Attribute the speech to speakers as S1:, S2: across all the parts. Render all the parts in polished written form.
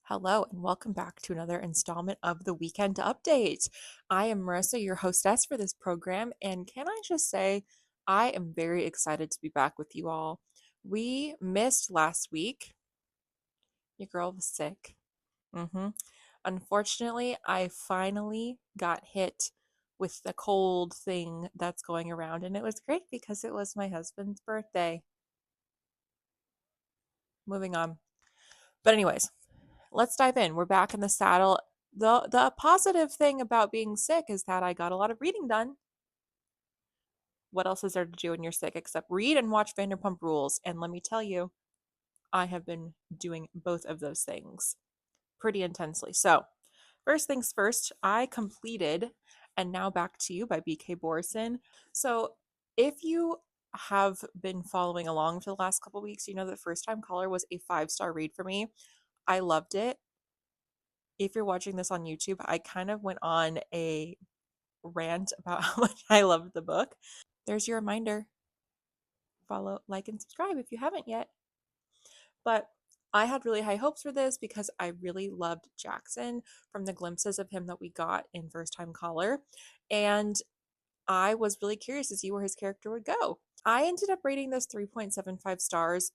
S1: Hello, and welcome back to another installment of the Weekend Update. I am Marissa, your hostess for this program, and can I just say, I am very excited to be back with you all. We missed last week. Your girl was sick. hmm Unfortunately, I finally got hit with the cold thing that's going around, and it was great because it was my husband's birthday. Moving on. But, anyways, let's dive in. We're back in the saddle. The positive thing about being sick is that I got a lot of reading done. What else is there to do when you're sick except read and watch Vanderpump Rules? And let me tell you, I have been doing both of those things pretty intensely. So, first things first, I completed And Now Back to You by BK Borison. So, if you have been following along for the last couple weeks, you know that First Time Caller was a 5-star read for me. I loved it. If you're watching this on YouTube, I kind of went on a rant about how much I loved the book. There's your reminder. Follow, like, and subscribe if you haven't yet. But I had really high hopes for this because I really loved Jackson from the glimpses of him that we got in First Time Caller. And I was really curious to see where his character would go. I ended up rating this 3.75 stars.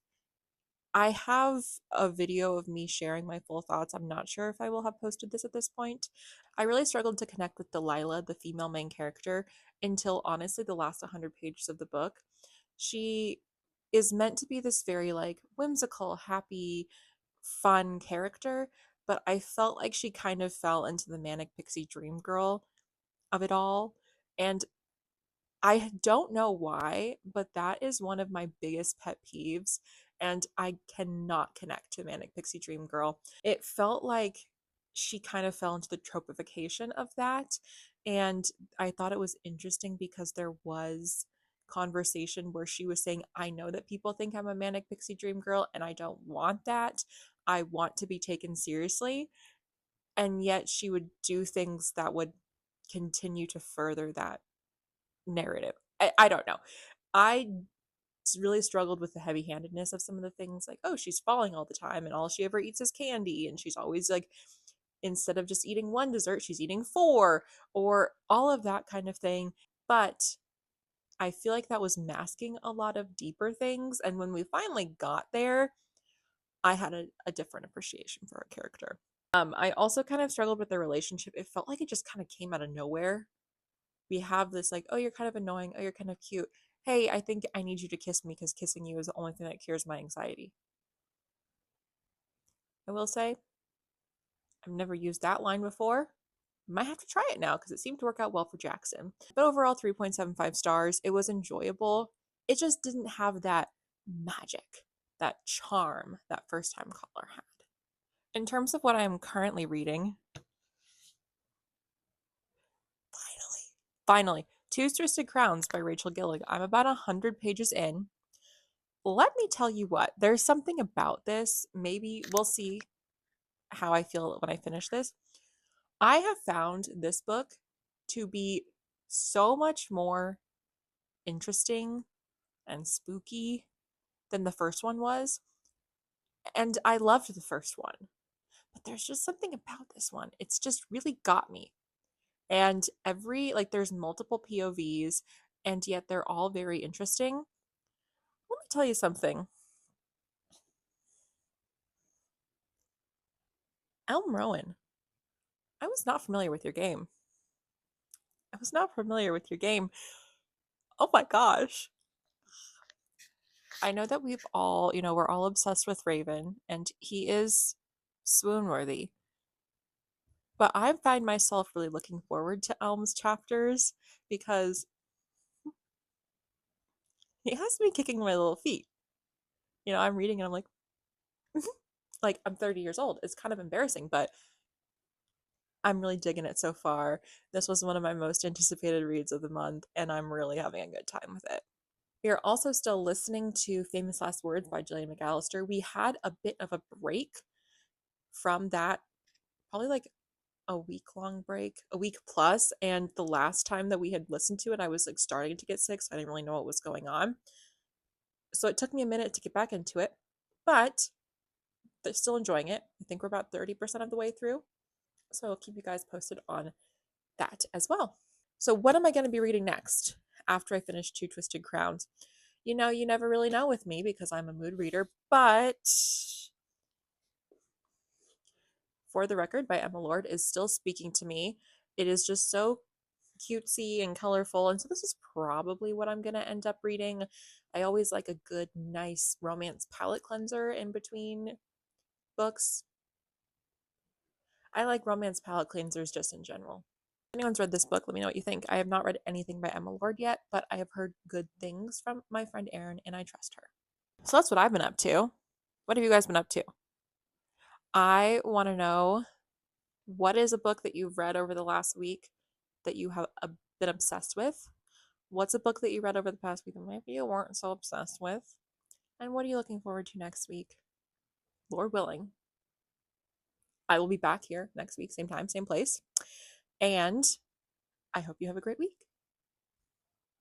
S1: I have a video of me sharing my full thoughts. I'm not sure if I will have posted this at this point. I really struggled to connect with Delilah, the female main character, until honestly the last 100 pages of the book. She is meant to be this very like whimsical, happy, fun character, but I felt like she kind of fell into the manic pixie dream girl of it all. And I don't know why, but that is one of my biggest pet peeves, and I cannot connect to Manic Pixie Dream Girl. It felt like she kind of fell into the tropification of that, and I thought it was interesting because there was conversation where she was saying, I know that people think I'm a Manic Pixie Dream Girl, and I don't want that. I want to be taken seriously. And yet she would do things that would continue to further that narrative. I don't know. I really struggled with the heavy handedness of some of the things like, oh, she's falling all the time and all she ever eats is candy. And she's always like, instead of just eating one dessert, she's eating four or all of that kind of thing. But I feel like that was masking a lot of deeper things. And when we finally got there, I had a different appreciation for her character. I also kind of struggled with their relationship. It felt like it just kind of came out of nowhere. We have this like, oh, you're kind of annoying, oh, you're kind of cute, hey, I think I need you to kiss me because kissing you is the only thing that cures my anxiety. I will say I've never used that line before. Might have to try it now because it seemed to work out well for Jackson. But overall, 3.75 stars. It was enjoyable. It just didn't have that magic, that charm that First Time Caller had. In terms of what I am currently reading, finally, Two Twisted Crowns by Rachel Gillig. I'm about 100 pages in. Let me tell you what, there's something about this. Maybe we'll see how I feel when I finish this. I have found this book to be so much more interesting and spooky than the first one was. And I loved the first one, but there's just something about this one. It's just really got me. And there's multiple POVs, and yet they're all very interesting. Let me tell you something. Elm Rowan, I was not familiar with your game. I was not familiar with your game. Oh my gosh. I know that we've all, we're all obsessed with Raven, and he is swoon worthy. But I find myself really looking forward to Elm's chapters because he has me kicking my little feet. I'm reading and I'm like I'm 30 years old. It's kind of embarrassing, but I'm really digging it so far. This was one of my most anticipated reads of the month, and I'm really having a good time with it. We are also still listening to Famous Last Words by Gillian McAllister. We had a bit of a break from that, probably like a week-long break, a week plus, and the last time that we had listened to it, I was like starting to get sick, so I didn't really know what was going on. So it took me a minute to get back into it, but still enjoying it. I think we're about 30% of the way through. So I'll keep you guys posted on that as well. So, what am I going to be reading next after I finish Two Twisted Crowns? You know, you never really know with me because I'm a mood reader, but For the Record by Emma Lord is still speaking to me. It is just so cutesy and colorful, and so this is probably what I'm going to end up reading. I always like a good, nice romance palette cleanser in between books. I like romance palette cleansers just in general. If anyone's read this book, let me know what you think. I have not read anything by Emma Lord yet, but I have heard good things from my friend Erin, and I trust her. So that's what I've been up to. What have you guys been up to? I want to know, what is a book that you've read over the last week that you have been obsessed with? What's a book that you read over the past week that maybe you weren't so obsessed with? And what are you looking forward to next week? Lord willing, I will be back here next week, same time, same place. And I hope you have a great week.